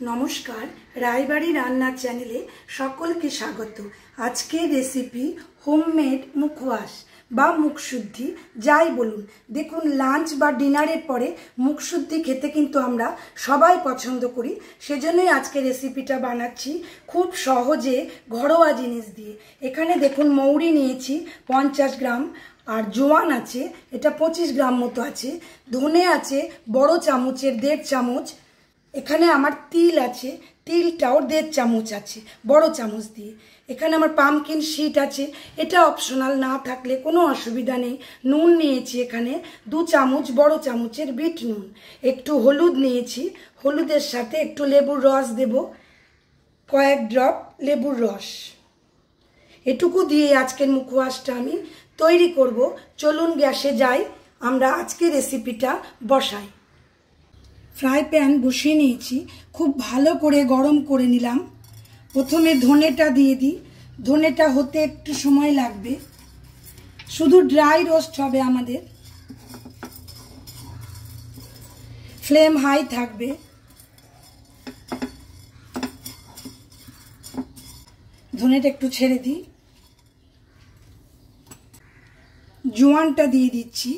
নমস্কার, রায়বাড়ি রান্নার চ্যানেলে সকলকে স্বাগত। আজকের রেসিপি হোমমেড মুখওয়াশ বা মুখশুদ্ধি, যাই বলুন। দেখুন, লাঞ্চ বা ডিনারের পরে মুখশুদ্ধি খেতে কিন্তু আমরা সবাই পছন্দ করি। সেজন্যই আজকে রেসিপিটা বানাচ্ছি খুব সহজে ঘরোয়া জিনিস দিয়ে। এখানে দেখুন, মৌরি নিয়েছি 50 গ্রাম, আর জোয়ান আছে এটা 25 গ্রাম মতো আছে, ধনে আছে বড় চামচের 1.5 চামচ, এখানে আমার তিল আছে, তিলটাও 1.5 চামচ আছে বড় চামচ দিয়ে। এখানে আমার পামকিন শিট আছে, এটা অপশনাল, না থাকলে কোনো অসুবিধা নেই। নুন নিয়েছি এখানে 2 চামচ বড় চামচের বিট নুন, একটু হলুদ নিয়েছি, হলুদের সাথে একটু লেবুর রস দেব, কয়েক ড্রপ লেবুর রস। এটুকু দিয়ে আজকের মুখওয়াশটা আমি তৈরি করব। চলুন গ্যাসে যাই, আমরা আজকের রেসিপিটা বসাই। ফ্রাই প্যান বসিয়ে নিয়েছি, খুব ভালো করে গরম করে নিলাম। প্রথমে ধনেটা দিয়ে দিই, ধনেটা হতে একটু সময় লাগবে, শুধু ড্রাই রোস্ট হবে আমাদের, ফ্লেম হাই থাকবে। ধনেটা একটু ছেড়ে দিই, জোয়ানটা দিয়ে দিচ্ছি,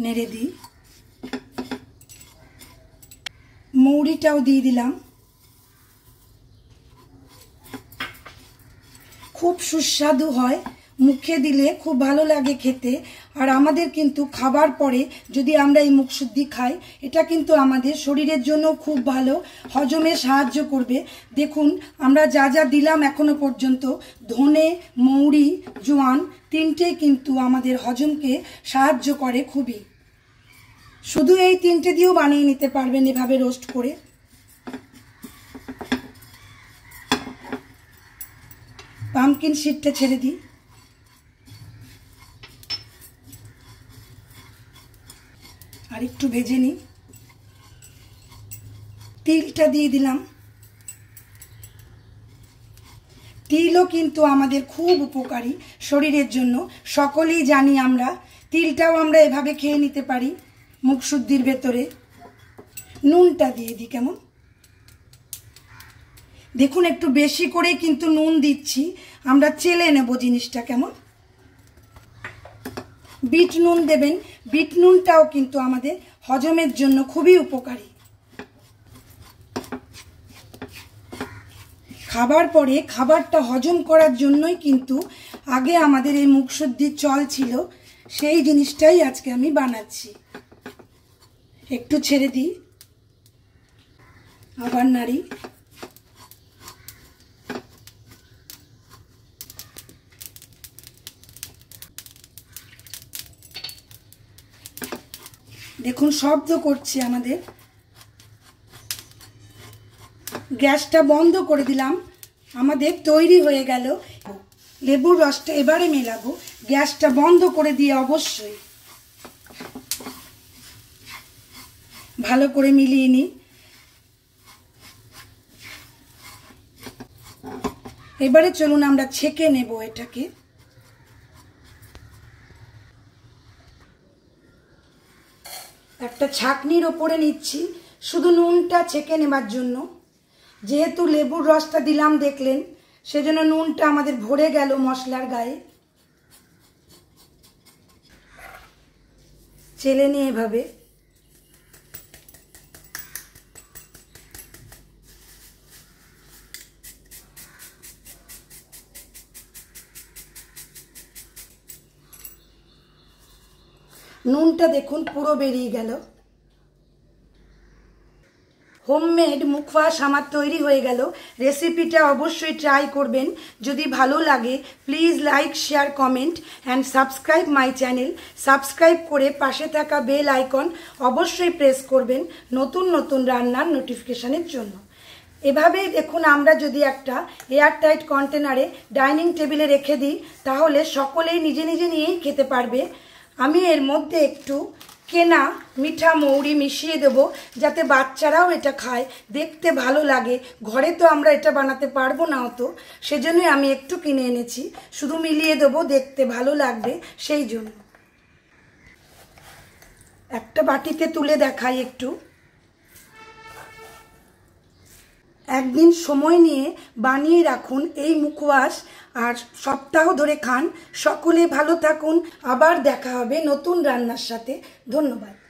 নেড়ে দিই, মৌরিটাও দিয়ে দিলাম। খুব সুস্বাদু হয়, মুখে দিলে খুব ভালো লাগে খেতে। আর আমাদের কিন্তু খাবার পরে যদি আমরা এই মুখশুদ্ধি খাই, এটা কিন্তু আমাদের শরীরের জন্য খুব ভালো, হজমে সাহায্য করবে। দেখুন, আমরা যা যা দিলাম এখনো পর্যন্ত, ধনে, মৌরি, জোয়ান, তিনটেই কিন্তু আমাদের হজমকে সাহায্য করে খুবই। শুধু এই তিনটে দিয়েও বানিয়ে নিতে পারবেন এভাবে রোস্ট করে। পামকিন শিটটা ছেড়ে দিই, আর একটু ভেজে নিই। তিলটা দিয়ে দিলাম, তিলও কিন্তু আমাদের খুব উপকারী শরীরের জন্য, সকলেই জানি আমরা। তিলটাও আমরা এভাবে খেয়ে নিতে পারি মুখশুদ্ধির ভেতরে। নুনটা দিয়ে দিই কেমন, দেখুন একটু বেশি করে কিন্তু নুন দিচ্ছি, আমরা চেলে নেব জিনিসটা কেমন। বিট নুন দেবেন, বিট নুনটাও কিন্তু আমাদের হজমের জন্য খুবই উপকারী। খাবার পরে খাবারটা হজম করার জন্যই কিন্তু আগে আমাদের এই মুখশুদ্ধির চল ছিল, সেই জিনিসটাই আজকে আমি বানাচ্ছি। একটু ছেড়ে দিই, আবার নাড়ি। দেখুন শব্দ করছে আমাদের। গ্যাসটা বন্ধ করে দিলাম, আমাদের তৈরি হয়ে গেল। লেবুর রসটা এবারে মেলাবো, গ্যাসটা বন্ধ করে দিয়ে অবশ্যই ভালো করে মিলিয়ে নিই। এবারে চলুন আমরা ছেঁকে নেব এটাকে। একটা ছাঁকনির ওপরে নিচ্ছি, শুধু নুনটা ছেঁকে নেবার জন্য। যেহেতু লেবুর রসটা দিলাম দেখলেন, সেজন্য নুনটা আমাদের ভরে গেল মশলার গায়ে। চেলে নিয়ে এভাবে নুনটা দেখুন পুরো বেরিয়ে গেল। হোমমেড মুখওয়াশ আমার তৈরি হয়ে গেল। রেসিপিটা অবশ্যই ট্রাই করবেন। যদি ভালো লাগে please like, share, comment and subscribe my channel. Subscribe করে পাশে থাকা বেল আইকন অবশ্যই প্রেস করবেন নতুন নতুন রান্নার নোটিফিকেশনের জন্য। এভাবেই দেখুন, আমরা যদি একটা এয়ারটাইট কন্টেনারে ডাইনিং টেবিলে রেখে দিই, তাহলে সকলেই নিজে নিজে নিয়েই খেতে পারবে। আমি এর মধ্যে একটু কেনা মিঠা মৌরি মিশিয়ে দেব, যাতে বাচ্চারাও এটা খায়, দেখতে ভালো লাগে। ঘরে তো আমরা এটা বানাতে পারবো না অত, সেজন্যই আমি একটু কিনে এনেছি, শুধু মিলিয়ে দেবো, দেখতে ভালো লাগবে সেই জন্য। একটা বাটিতে তুলে দেখাই একটু। একদিন সময় নিয়ে বানিয়ে রাখুন এই মুখওয়াশ আর সপ্তাহ ধরে খান। সকলে ভালো থাকুন। আবার দেখা হবে নতুন রান্নার সাথে। ধন্যবাদ।